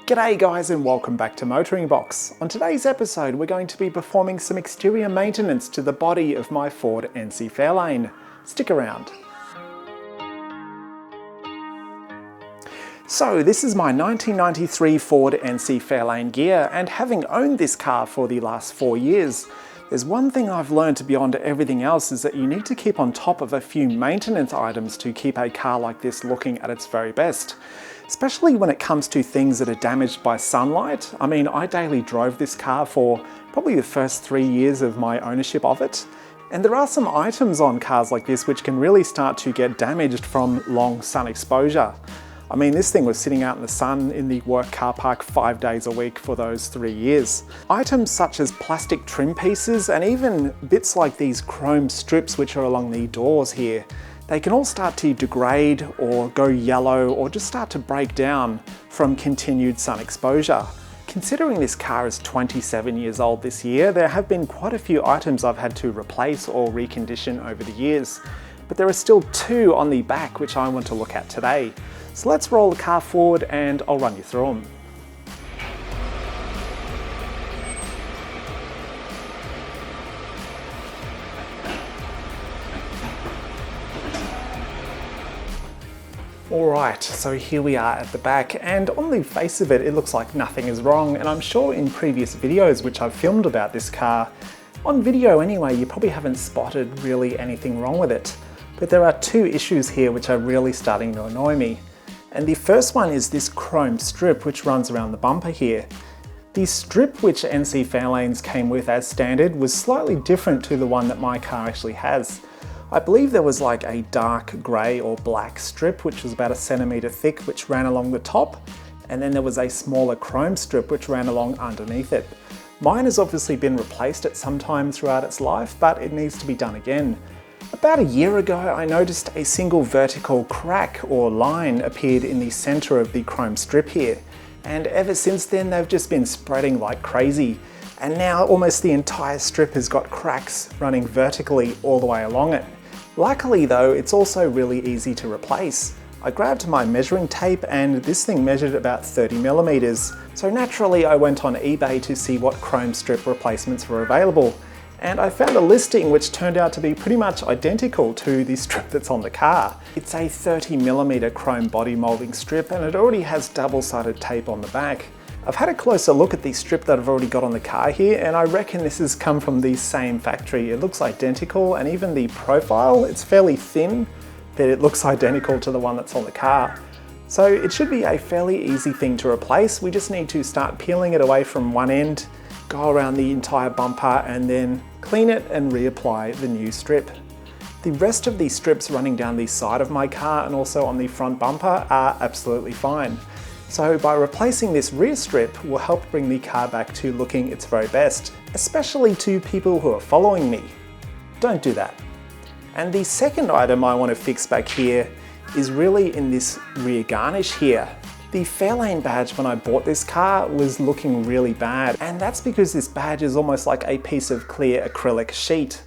G'day guys and welcome back to MotoringBox. On today's episode we're going to be performing some exterior maintenance to the body of my Ford NC Fairlane. Stick around. So this is my 1993 Ford NC Fairlane Ghia, and having owned this car for the last 4 years, there's one thing I've learned beyond everything else is that you need to keep on top of a few maintenance items to keep a car like this looking at its very best. Especially when it comes to things that are damaged by sunlight. I mean, I daily drove this car for probably the first 3 years of my ownership of it. And there are some items on cars like this which can really start to get damaged from long sun exposure. I mean, this thing was sitting out in the sun in the work car park 5 days a week for those 3 years. Items such as plastic trim pieces and even bits like these chrome strips which are along the doors here, they can all start to degrade or go yellow or just start to break down from continued sun exposure. Considering this car is 27 years old this year, there have been quite a few items I've had to replace or recondition over the years, but there are still 2 on the back which I want to look at today. So let's roll the car forward and I'll run you through them. Alright, so here we are at the back, and on the face of it, it looks like nothing is wrong, and I'm sure in previous videos which I've filmed about this car, on video anyway, you probably haven't spotted really anything wrong with it. But there are 2 issues here which are really starting to annoy me. And the first one is this chrome strip which runs around the bumper here. The strip which NC Fairlanes came with as standard was slightly different to the one that my car actually has. I believe there was like a dark grey or black strip which was about 1 centimetre thick which ran along the top, and then there was a smaller chrome strip which ran along underneath it. Mine has obviously been replaced at some time throughout its life, but it needs to be done again. About a year ago I noticed a single vertical crack or line appeared in the centre of the chrome strip here, and ever since then they've just been spreading like crazy. And now almost the entire strip has got cracks running vertically all the way along it. Luckily though, it's also really easy to replace. I grabbed my measuring tape and this thing measured about 30mm, so naturally I went on eBay to see what chrome strip replacements were available. And I found a listing which turned out to be pretty much identical to the strip that's on the car. It's a 30mm chrome body moulding strip, and it already has double-sided tape on the back. I've had a closer look at the strip that I've already got on the car here, and I reckon this has come from the same factory. It looks identical, and even the profile, it's fairly thin, but it looks identical to the one that's on the car. So it should be a fairly easy thing to replace. We just need to start peeling it away from one end, go around the entire bumper, and then clean it and reapply the new strip. The rest of these strips running down the side of my car and also on the front bumper are absolutely fine. So by replacing this rear strip will help bring the car back to looking its very best, especially to people who are following me. Don't do that. And the second item I want to fix back here is really in this rear garnish here. The Fairlane badge when I bought this car was looking really bad, and that's because this badge is almost like a piece of clear acrylic sheet.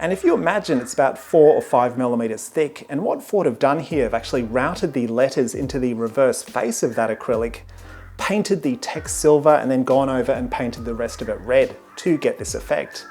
And if you imagine, it's about 4 or 5mm thick, and what Ford have done here, have actually routed the letters into the reverse face of that acrylic, painted the text silver, and then gone over and painted the rest of it red to get this effect.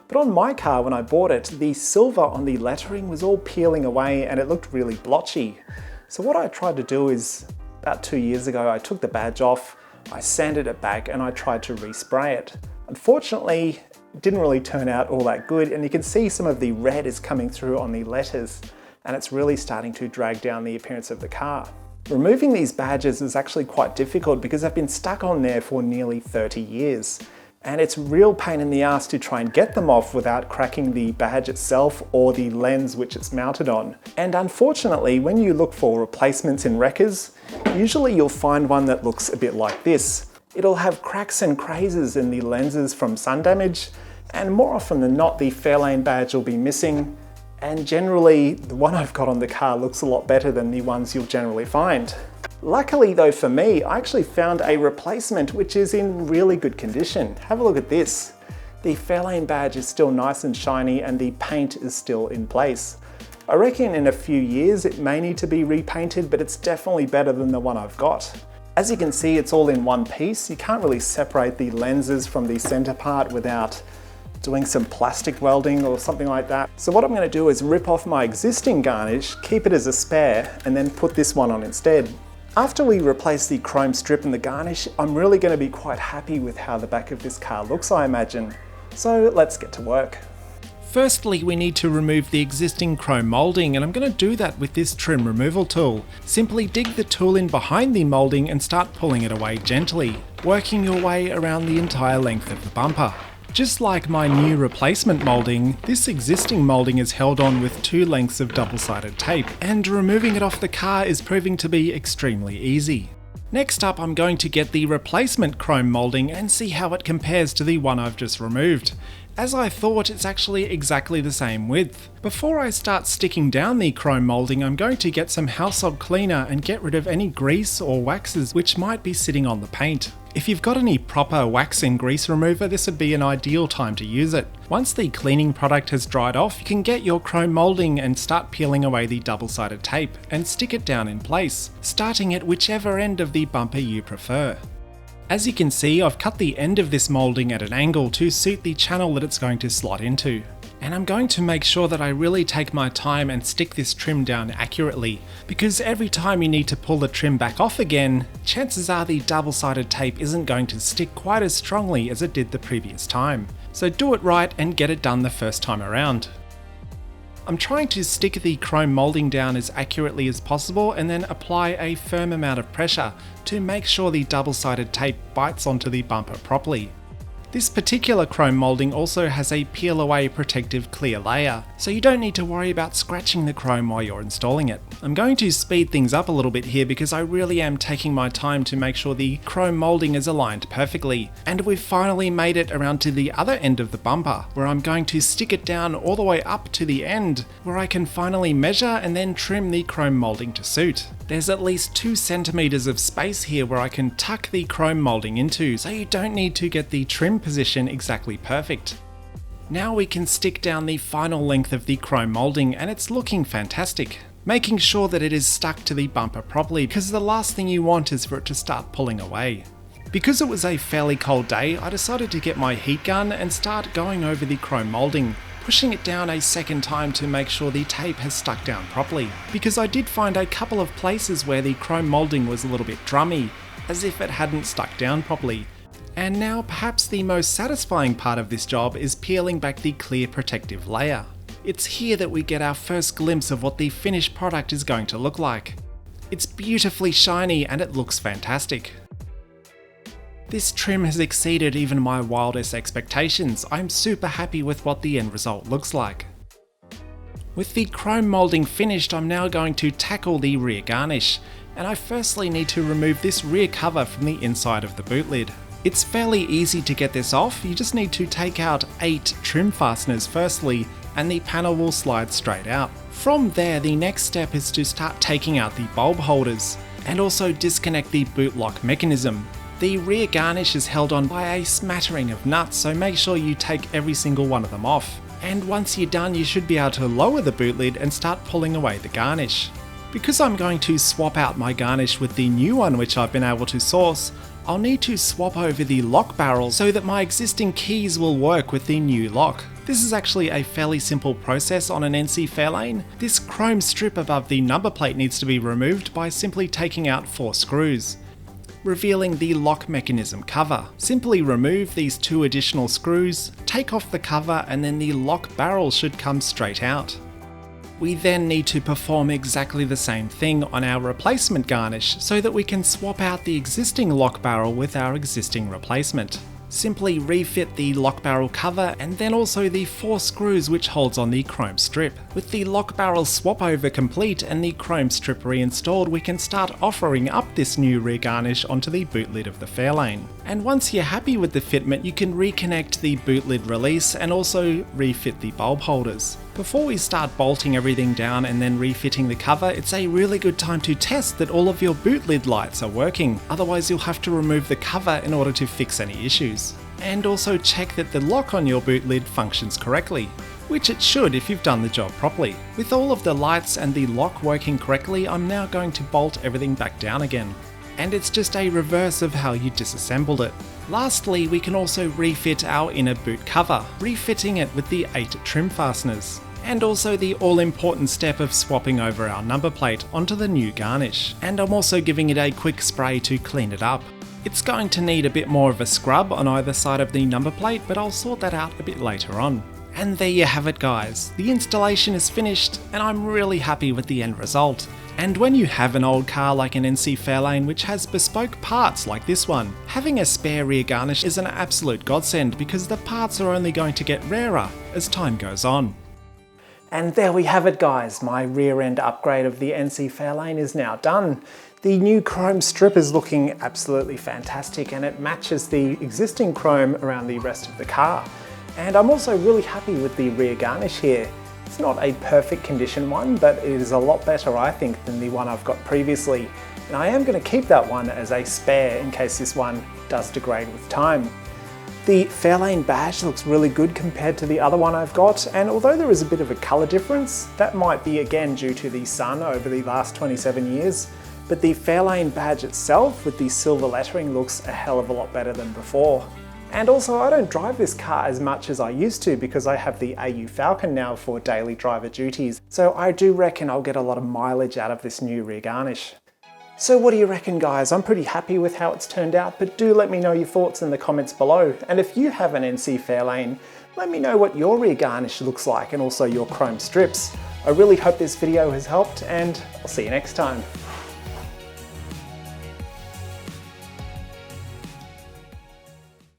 But on my car when I bought it, the silver on the lettering was all peeling away and it looked really blotchy. So what I tried to do is, about 2 years ago, I took the badge off, I sanded it back, and I tried to respray it. Unfortunately, it didn't really turn out all that good, and you can see some of the red is coming through on the letters, and it's really starting to drag down the appearance of the car. Removing these badges is actually quite difficult because they've been stuck on there for nearly 30 years. And it's a real pain in the ass to try and get them off without cracking the badge itself or the lens which it's mounted on. And unfortunately, when you look for replacements in wreckers, usually you'll find one that looks a bit like this. It'll have cracks and crazes in the lenses from sun damage, and more often than not, the Fairlane badge will be missing, and generally, the one I've got on the car looks a lot better than the ones you'll generally find. Luckily though for me, I actually found a replacement which is in really good condition. Have a look at this. The Fairlane badge is still nice and shiny and the paint is still in place. I reckon in a few years it may need to be repainted, but it's definitely better than the one I've got. As you can see, it's all in one piece. You can't really separate the lenses from the center part without doing some plastic welding or something like that. So what I'm going to do is rip off my existing Garnish, keep it as a spare, and then put this one on instead. After we replace the chrome strip and the Garnish, I'm really going to be quite happy with how the back of this car looks, I imagine. So let's get to work. Firstly, we need to remove the existing chrome moulding, and I'm going to do that with this trim removal tool. Simply dig the tool in behind the moulding and start pulling it away gently, working your way around the entire length of the bumper. Just like my new replacement moulding, this existing moulding is held on with 2 lengths of double-sided tape, and removing it off the car is proving to be extremely easy. Next up, I'm going to get the replacement chrome moulding and see how it compares to the one I've just removed. As I thought, it's actually exactly the same width. Before I start sticking down the chrome moulding, I'm going to get some household cleaner and get rid of any grease or waxes which might be sitting on the paint. If you've got any proper wax and grease remover, this would be an ideal time to use it. Once the cleaning product has dried off, you can get your chrome moulding and start peeling away the double-sided tape and stick it down in place, starting at whichever end of the bumper you prefer. As you can see, I've cut the end of this moulding at an angle to suit the channel that it's going to slot into. And I'm going to make sure that I really take my time and stick this trim down accurately, because every time you need to pull the trim back off again, chances are the double-sided tape isn't going to stick quite as strongly as it did the previous time. So do it right and get it done the first time around. I'm trying to stick the chrome moulding down as accurately as possible and then apply a firm amount of pressure to make sure the double-sided tape bites onto the bumper properly. This particular chrome moulding also has a peel away protective clear layer, so you don't need to worry about scratching the chrome while you're installing it. I'm going to speed things up a little bit here because I really am taking my time to make sure the chrome moulding is aligned perfectly. And we've finally made it around to the other end of the bumper, where I'm going to stick it down all the way up to the end, where I can finally measure and then trim the chrome moulding to suit. There's at least 2 centimeters of space here where I can tuck the chrome moulding into, so you don't need to get the trim position exactly perfect. Now we can stick down the final length of the chrome moulding, and it's looking fantastic. Making sure that it is stuck to the bumper properly, because the last thing you want is for it to start pulling away. Because it was a fairly cold day, I decided to get my heat gun and start going over the chrome moulding, pushing it down a second time to make sure the tape has stuck down properly, because I did find a couple of places where the chrome moulding was a little bit drummy, as if it hadn't stuck down properly. And now perhaps the most satisfying part of this job is peeling back the clear protective layer. It's here that we get our first glimpse of what the finished product is going to look like. It's beautifully shiny and it looks fantastic. This trim has exceeded even my wildest expectations. I'm super happy with what the end result looks like. With the chrome moulding finished, I'm now going to tackle the rear garnish, and I firstly need to remove this rear cover from the inside of the boot lid. It's fairly easy to get this off. You just need to take out 8 trim fasteners firstly, and the panel will slide straight out. From there, the next step is to start taking out the bulb holders, and also disconnect the boot lock mechanism. The rear garnish is held on by a smattering of nuts, so make sure you take every single one of them off. And once you're done, you should be able to lower the boot lid and start pulling away the garnish. Because I'm going to swap out my garnish with the new one which I've been able to source, I'll need to swap over the lock barrel so that my existing keys will work with the new lock. This is actually a fairly simple process on an NC Fairlane. This chrome strip above the number plate needs to be removed by simply taking out 4 screws, revealing the lock mechanism cover. Simply remove these 2 additional screws, take off the cover, and then the lock barrel should come straight out. We then need to perform exactly the same thing on our replacement garnish so that we can swap out the existing lock barrel with our existing replacement. Simply refit the lock barrel cover and then also the 4 screws which holds on the chrome strip. With the lock barrel swap over complete and the chrome strip reinstalled, we can start offering up this new rear garnish onto the boot lid of the Fairlane. And once you're happy with the fitment, you can reconnect the boot lid release and also refit the bulb holders. Before we start bolting everything down and then refitting the cover, it's a really good time to test that all of your boot lid lights are working, otherwise you'll have to remove the cover in order to fix any issues. And also check that the lock on your boot lid functions correctly, which it should if you've done the job properly. With all of the lights and the lock working correctly, I'm now going to bolt everything back down again. and it's just a reverse of how you disassembled it. Lastly, we can also refit our inner boot cover, refitting it with the 8 trim fasteners, and also the all-important step of swapping over our number plate onto the new Garnish. And I'm also giving it a quick spray to clean it up. It's going to need a bit more of a scrub on either side of the number plate, but I'll sort that out a bit later on. And there you have it guys, the installation is finished and I'm really happy with the end result. And when you have an old car like an NC Fairlane which has bespoke parts like this one, having a spare rear garnish is an absolute godsend because the parts are only going to get rarer as time goes on. And there we have it guys, my rear end upgrade of the NC Fairlane is now done. The new chrome strip is looking absolutely fantastic and it matches the existing chrome around the rest of the car. And I'm also really happy with the rear garnish here. It's not a perfect condition one, but it is a lot better I think than the one I've got previously. And I am going to keep that one as a spare in case this one does degrade with time. The Fairlane badge looks really good compared to the other one I've got, and although there is a bit of a colour difference, that might be again due to the sun over the last 27 years, but the Fairlane badge itself with the silver lettering looks a hell of a lot better than before. And also I don't drive this car as much as I used to because I have the AU Falcon now for daily driver duties, so I do reckon I'll get a lot of mileage out of this new rear garnish. So what do you reckon guys? I'm pretty happy with how it's turned out, but do let me know your thoughts in the comments below. And if you have an NC Fairlane, let me know what your rear garnish looks like and also your chrome strips. I really hope this video has helped and I'll see you next time.